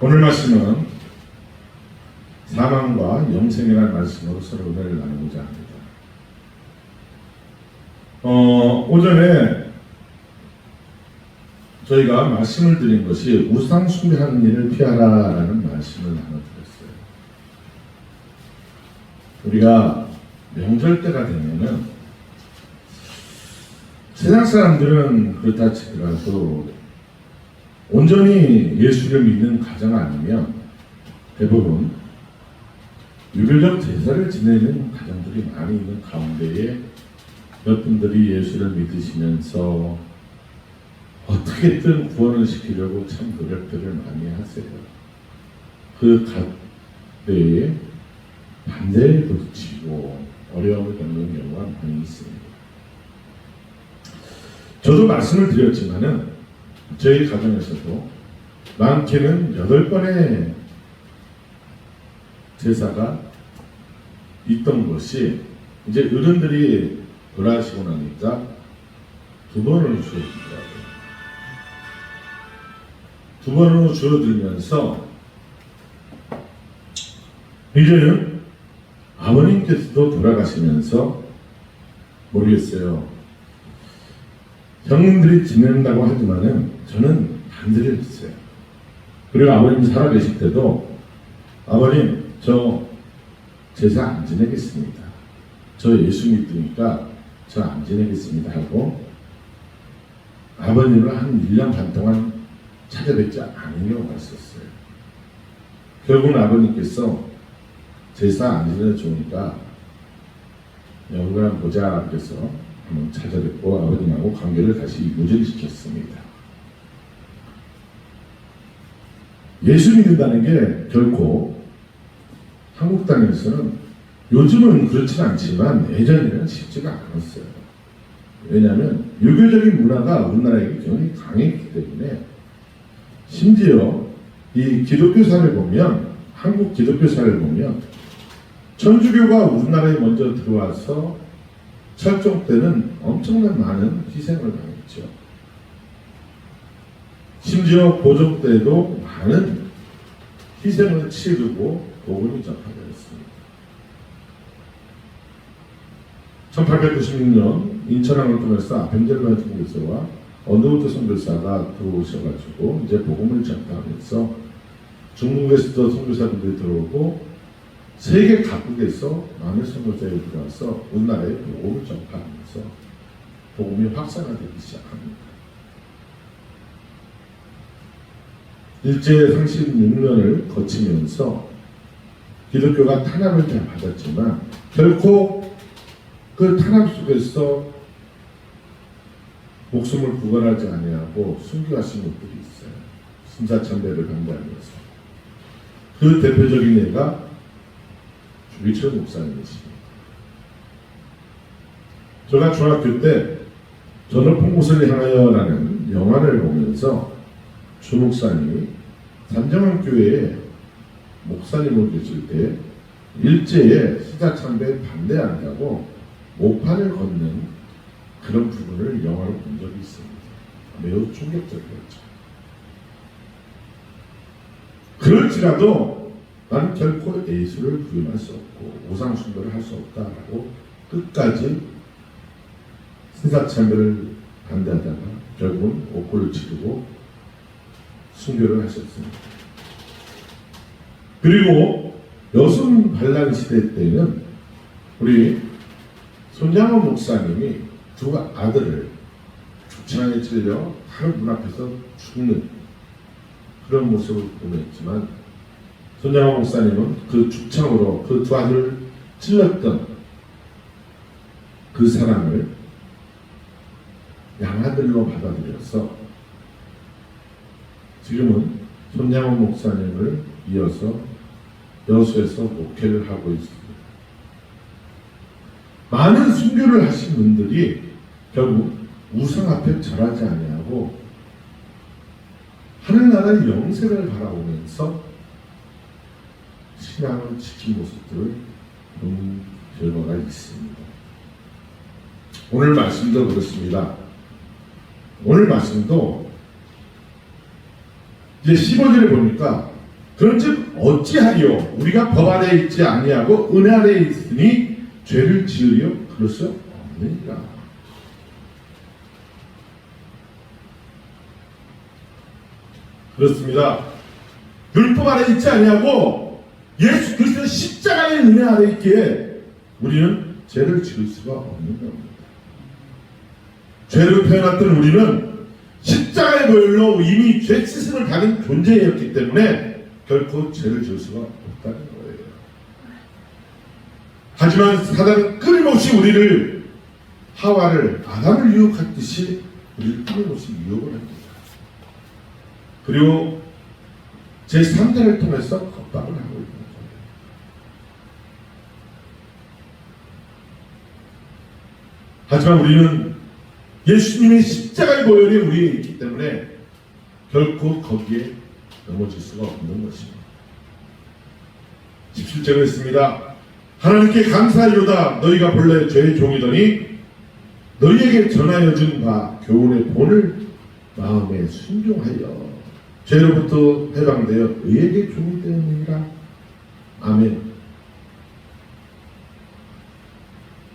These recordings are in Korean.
오늘 말씀은 사망과 영생이라는 말씀으로 서로 은혜를 나누고자 합니다. 오전에 저희가 말씀을 드린 것이 우상 숭배하는 일을 피하라라는 말씀을 나눠드렸어요. 우리가 명절 때가 되면은 세상 사람들은 그렇다 치더라도 온전히 예수를 믿는 가정 아니면 대부분 유교적 제사를 지내는 가정들이 많이 있는 가운데에 몇 분들이 예수를 믿으시면서 어떻게든 구원을 시키려고 참 노력들을 많이 하세요. 그 가운데에 반대에 부딪히고 어려움을 겪는 경우가 많이 있습니다. 저도 말씀을 드렸지만은 저희 가정에서도 많게는 8번의 제사가 있던 것이 이제 어른들이 돌아가시고 나니까 2번으로 줄어들더라고요. 2번으로 줄어들면서 이제는 아버님께서도 돌아가시면서 모르겠어요. 형님들이 지낸다고 하지만은 저는 반대를 했어요. 그리고 아버님 살아계실 때도 아버님 저 제사 안 지내겠습니다. 저 예수 믿으니까 저 안 지내겠습니다 하고 아버님을 한 1년 반 동안 찾아뵙지 않으려고 했었어요. 결국은 아버님께서 제사 안 지내 좋으니까 영광 한번 보자 그래서 한번 찾아뵙고 아버님하고 관계를 다시 유지시켰습니다. 예수 믿는다는 게 결코 한국 땅에서는 요즘은 그렇진 않지만 예전에는 쉽지가 않았어요. 왜냐하면 유교적인 문화가 우리나라에 굉장히 강했기 때문에 심지어 이 기독교사를 보면 한국 기독교사를 보면 천주교가 우리나라에 먼저 들어와서 철종 때는 엄청난 많은 희생을 당했죠. 심지어 고종 때도 많은 희생을 치르고 복음이 전파되었습니다. 1896년 인천항을 통해서 아펜젤만 선교사와 언더우드 선교사가 들어오셔가지고 이제 복음을 전파하면서 중국에서도 선교사들이 들어오고 세계 각국에서 많은 선교사들이 들어와서 우리나라에 복음을 전파하면서 복음이 확산화되기 시작합니다. 일제 36년을 거치면서 기독교가 탄압을 다 받았지만 결코 그 탄압 속에서 목숨을 구걸하지 아니하고 순교하신 분들이 있어요. 신사참배를 반대하면서. 그 대표적인 예가 주기철 목사님이십니다. 제가 중학교 때 저 높은 곳을 향하여라는 영화를 보면서 주 목사님이 단정한 교회에 목사님으로 계실 때 일제에 신사참배에 반대한다고 모판을 걷는 그런 부분을 영화로 본 적이 있습니다. 매우 충격적이었죠. 그럴지라도 나는 결코 예수를 부인할 수 없고 우상 숭배를 할 수 없다라고 끝까지 신사참배를 반대하다가 결국은 옥고를 치르고 순교를 하셨습니다. 그리고 여순 반란 시대 때는 우리 손장원 목사님이 두 아들을 죽창에 찔려 하늘 문 앞에서 죽는 그런 모습을 보냈지만 손장원 목사님은 그 죽창으로 그 두 아들을 찔렀던 그 사람을 양아들로 받아들여서 지금은 손장원 목사님을 이어서 여수에서 목회를 하고 있습니다. 많은 순교를 하신 분들이 결국 우상 앞에 절하지 아니하고 하늘나라의 영생을 바라보면서 신앙을 지킨 모습들을 본 결과가 있습니다. 오늘 말씀도 그렇습니다. 오늘 말씀도 이제 15절에 보니까 그런즉 어찌하리요? 우리가 법 아래에 있지 아니하고 은혜 아래에 있으니 죄를 지으리요? 그럴 수 없느니라. 그렇습니다. 율법 아래 있지 아니하고 예수 그리스도의 십자가의 은혜 아래 있기에 우리는 죄를 지을 수가 없는 겁니다. 죄로 태어났던 우리는 십자가의 보혈로 이미 죄 씻음을 받은 존재였기 때문에 결코 죄를 지을 수가 없다는 거예요. 하지만 사단은 끊임없이 우리를 하와를 아담을 유혹했듯이 우리를 끊임없이 유혹을 합니다. 그리고 제3자를 통해서 겁박을 하고 있는 거예요. 하지만 우리는 예수님의 십자가의 보혈이 우리에 있기 때문에 결코 거기에 넘어질 수가 없는 것입니다. 17절에 있습니다. 하나님께 감사하리로다. 너희가 본래 죄의 종이더니 너희에게 전하여 준 바 교훈의 본을 마음에 순종하여 죄로부터 해방되어 의에게 종이 되었느니라. 아멘.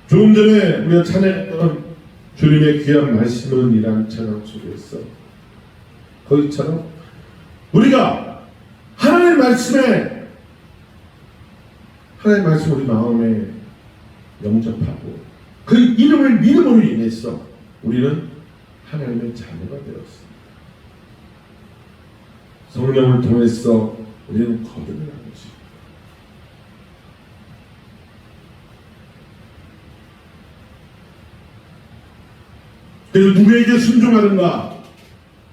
조금 전에 우리가 찬양했던 주님의 귀한 말씀은 이란 찬양 속에서 거기처럼 우리가 하나님의 말씀을 우리 마음에 영접하고 그 이름을 믿음으로 인해서 우리는 하나님의 자녀가 되었습니다. 성령을 통해서 우리는 거듭을 하는 것입니다. 그래서 누구에게 순종하는가?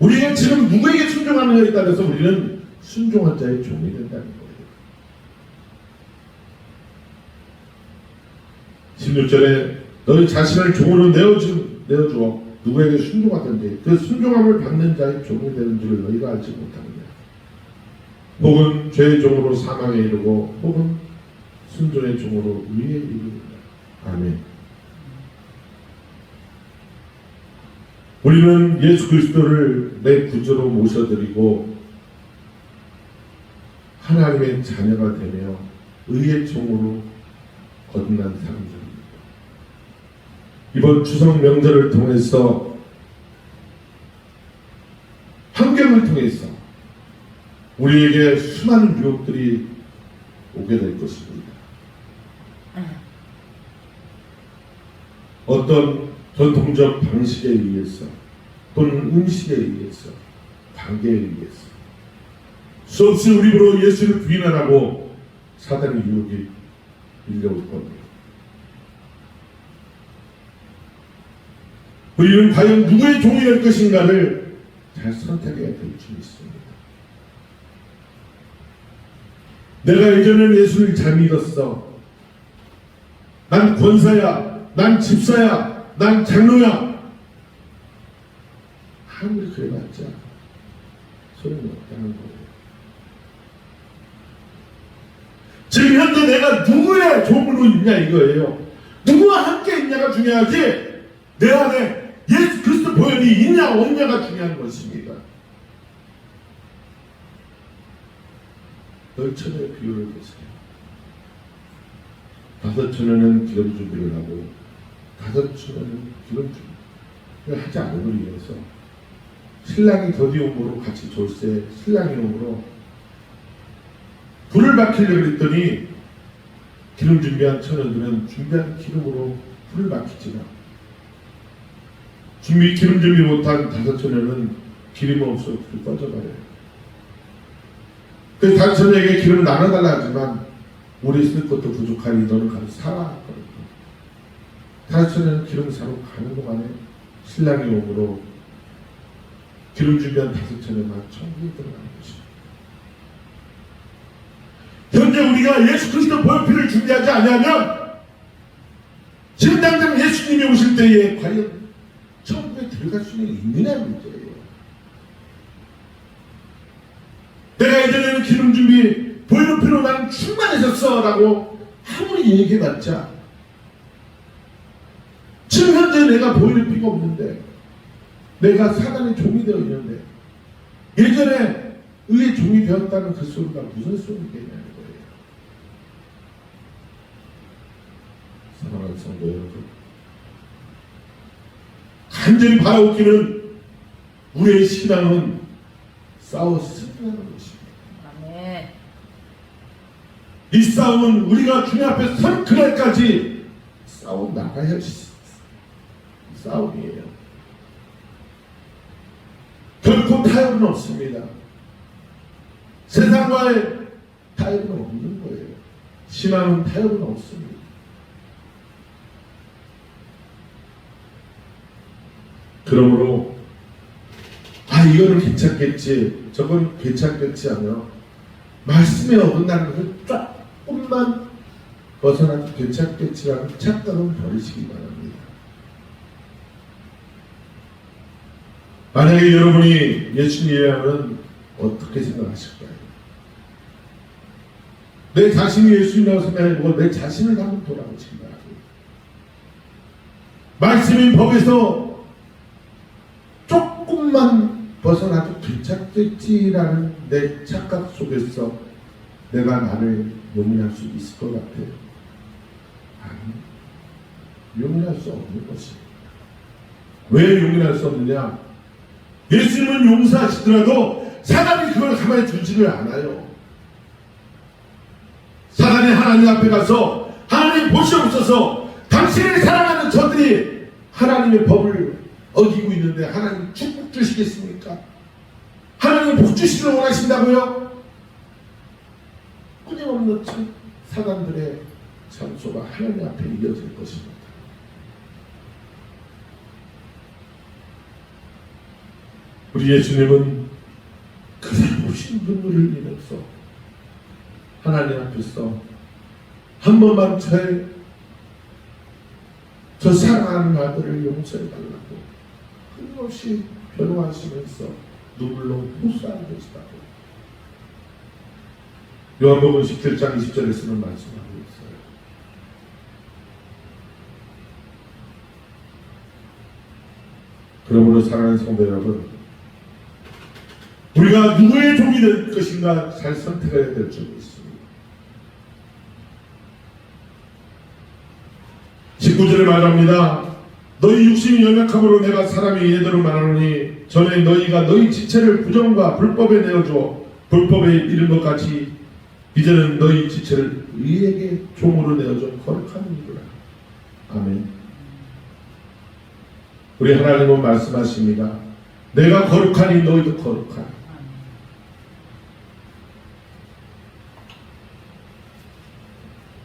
우리가 지금 누구에게 순종하느냐에 따라서 우리는 순종한 자의 종이 된다는 거예요. 16절에 너희 자신을 종으로 내어주어 누구에게 순종하든지 그 순종함을 받는 자의 종이 되는 줄을 너희가 알지 못하느냐. 혹은 죄의 종으로 사망에 이르고 혹은 순종의 종으로 위에 이르느냐. 아멘. 우리는 예수 그리스도를 내 구주로 모셔드리고 하나님의 자녀가 되며 의의 종으로 거듭난 사람들입니다. 이번 추석 명절을 통해서 환경을 통해서 우리에게 수많은 유혹들이 오게 될 것입니다. 어떤 전통적 방식에 의해서 또는 음식에 의해서 관계에 의해서 수없이 우리 입으로 예수를 부인하라고 사단의 유혹이 밀려올 겁니다. 우리는 과연 누구의 종이 될 것인가를 잘 선택해야 될 줄 믿습니다. 내가 예전에는 예수를 잘 믿었어. 난 권사야, 난 집사야, 난 장로야. 아무리 그래봤자 소용이 없다는 거예요. 지금 현재 내가 누구의 종으로 있냐 이거예요. 누구와 함께 있냐가 중요하지 내 안에 예수 그리스도 보혈이 있냐 없냐가 중요한 것입니다. 열천의 비유를 보세요. 5처녀는 기름 준비를 하고 5처녀는 기름 준비를 하지 않음을 위해서 신랑이 더디움으로 같이 졸세 신랑이 오므로 불을 밝히려고 했더니 기름 준비한 처녀들은 준비한 기름으로 불을 밝히지만 기름 준비 못한 5처녀는 기름 없어 불이 꺼져버려요. 그 5처녀에게 기름을 나눠달라 하지만 우리 쓸 것도 부족하니 너는 가서 사라. 5처녀는 기름 사러 가는 동안에 신랑이 오므로 기름 준비한 5처녀만 천국에 들어가는 것입니다. 현재 우리가 예수 그리스도 보혈피를 준비하지 않으면 지금 당장 예수님이 오실 때에 과연 천국에 들어갈 수 있느냐 문제예요. 내가 예전에는 기름 준비 보혈피로 나는 충만해졌어 라고 아무리 얘기해봤자 지금 현재 내가 보혈피가 없는데 내가 사단의 종이 되어 있는데 예전에 의의 종이 되었다는 그 소리가 무슨 소리겠냐는 거예요. 사랑하는 성도 여러분, 간절히 바라옵기는 우리의 신앙은 싸워 승리하는 것입니다. 아멘. 이 싸움은 우리가 주님 앞에 선 그날까지 싸워 나가야 할 싸움이에요. 결코 타협은 없습니다. 세상과의 타협은 없는 거예요. 신앙은 타협은 없습니다. 그러므로 이거는 괜찮겠지, 저건 괜찮겠지 하며 말씀에 어긋나는 것을 조금만 벗어나도 괜찮겠지라는 착각은 버리시기 바랍니다. 만약에 여러분이 예수님이라면 어떻게 생각하실까요? 내 자신이 예수님이라고 생각해보고 내 자신을 한번 돌아보시기 바랍니다. 말씀인 법에서 조금만 벗어나도 괜찮겠지라는 내 착각 속에서 내가 나를 용인할 수 있을 것 같아요. 아니, 용인할 수 없는 것입니다. 왜 용인할 수 없느냐? 예수님은 용서하시더라도 사단이 그걸 가만히 두지를 않아요. 사단이 하나님 앞에 가서 하나님 보시옵소서, 당신을 사랑하는 저들이 하나님의 법을 어기고 있는데 하나님 축복 주시겠습니까? 하나님 복 주시기를 원하신다고요? 끊임없는 사단들의 참소가 하나님 앞에 이어질 것입니다. 우리 예수님은 그 살구신 눈물을 흘리면서 하나님 앞에서 한 번만 저 사랑하는 아들을 용서해달라고 끊임없이 변호하시면서 눈물로 호소하는 것이라고 요한복음 17장 20절에서는 말씀하고 있어요. 그러므로 사랑하는 성도 여러분, 우리가 누구의 종이 될 것인가 잘 선택해야 될 점이 있습니다. 19절에 말합니다. 너희 육신이 연약함으로 내가 사람이 예대로 말하노니 전에 너희가 너희 지체를 부정과 불법에 내어줘 불법에 이른 것 같이 이제는 너희 지체를 의에게 종으로 내어줘 거룩한 이구나. 아멘. 우리 하나님은 말씀하십니다. 내가 거룩하니 너희도 거룩하라.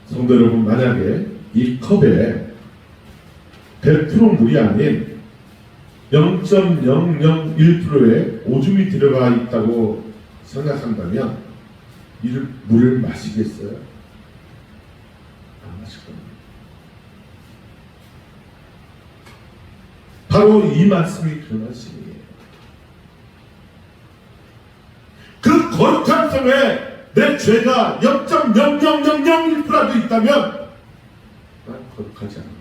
성도 여러분, 만약에 이 컵에 100% 물이 아닌 0.001%의 오줌이 들어가 있다고 생각한다면 이 물을 마시겠어요? 안 마실 겁니다. 바로 이 말씀이 그 말씀이에요. 그 거룩한 속에 내 죄가 0.0001%라도 있다면 난 거룩하지 않은 거예요.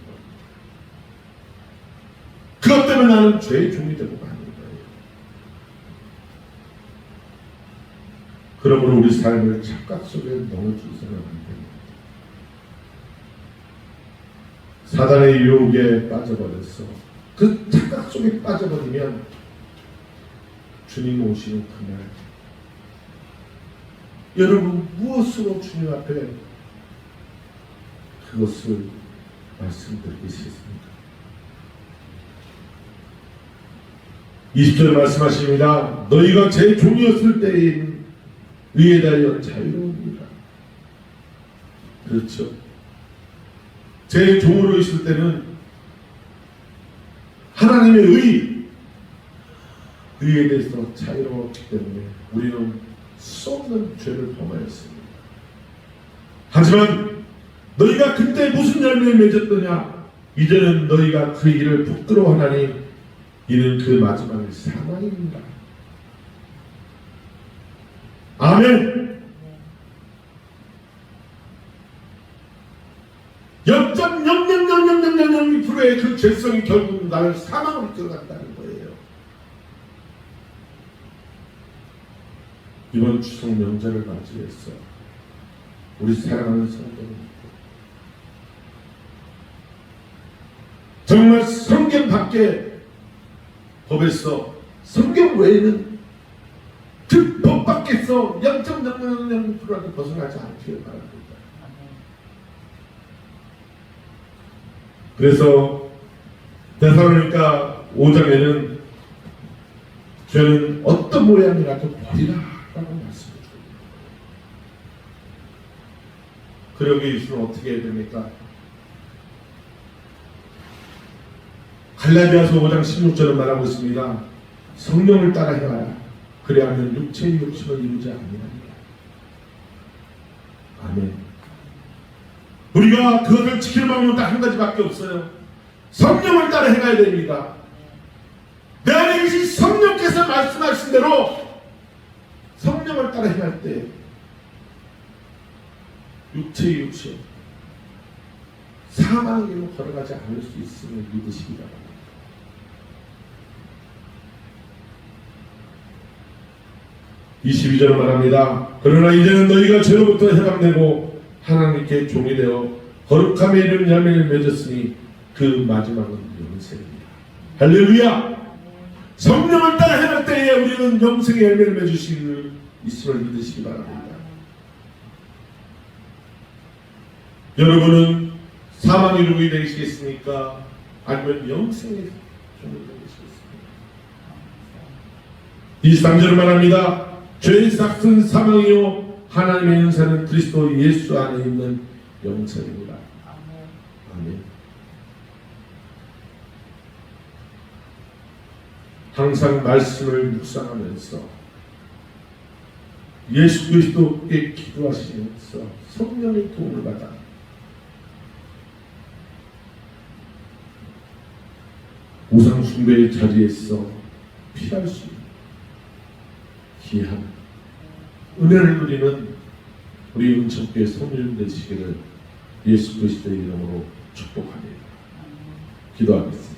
그것 때문에 나는 죄의 종이 되고 마는 거예요. 그러므로 우리 삶을 착각 속에 넣어주서는 안 됩니다. 사단의 유혹에 빠져버렸어. 그 착각 속에 빠져버리면 주님 오시는 그날 여러분 무엇으로 주님 앞에 그것을 말씀드리겠습니까? 20절 말씀하십니다. 너희가 제 종이었을 때인 의에 대하여 자유로우니라. 그렇죠. 제 종으로 있을 때는 하나님의 의에 대해서 자유로웠기 때문에 우리는 수없는 죄를 범하였습니다. 하지만 너희가 그때 무슨 열매를 맺었더냐? 이제는 너희가 그 일을 부끄러워하나니 이는 그 마지막의 사망입니다. 아멘. 0.0000000%의 그 죄성이 결국 나를 사망으로 끌어간다는 거예요. 이번 추석 명절을 맞이해서 우리 사랑하는 성도님, 정말 성경 밖에 법에서 성경 외에는 그 법 밖에서 0.00%라도 벗어나지 않기를 바랍니다. 그래서 데살로니가 5장에는 죄는 어떤 모양이라도 버리라 라고 말씀을 줍니다. 그러기 위해서는 어떻게 해야 됩니까? 갈라디아서 5장 16절은 말하고 있습니다. 성령을 따라 행하라. 그래야하면 육체의 욕심을 이루지 아니하리라. 아멘. 우리가 그것을 지키는 방법은 딱 한 가지밖에 없어요. 성령을 따라 행해야 됩니다. 내 안에 계신 성령께서 말씀하신 대로 성령을 따라 행할 때 육체의 욕심, 사망의 길로 걸어가지 않을 수 있음을 믿으시기 바랍니다. (22절) 말합니다. 그러나 이제는 너희가 죄로부터 해방되고 하나님께 종이 되어 거룩함에 이르는 열매를 맺었으니 그 마지막은 영생입니다. 할렐루야! 성령을 따라 행할 때에 우리는 영생의 열매를 맺으실 있음을 믿으시기 바랍니다. 여러분은 사망의 종이 되시겠습니까? 아니면 영생의 종이 되시겠습니까? 23절을 말합니다. 죄의 삭은 사망이요 하나님의 은사는 그리스도 예수 안에 있는 영생입니다. 아멘. 항상 말씀을 묵상하면서 예수 그리스도께 기도하시면서 성령의 도움을 받아 우상 숭배의 자리에서 피할 수 있는 귀한 은혜를 누리는 우리 은총교회 성도님 되시기를 예수 그리스도의 이름으로 축복합니다. 기도하겠습니다.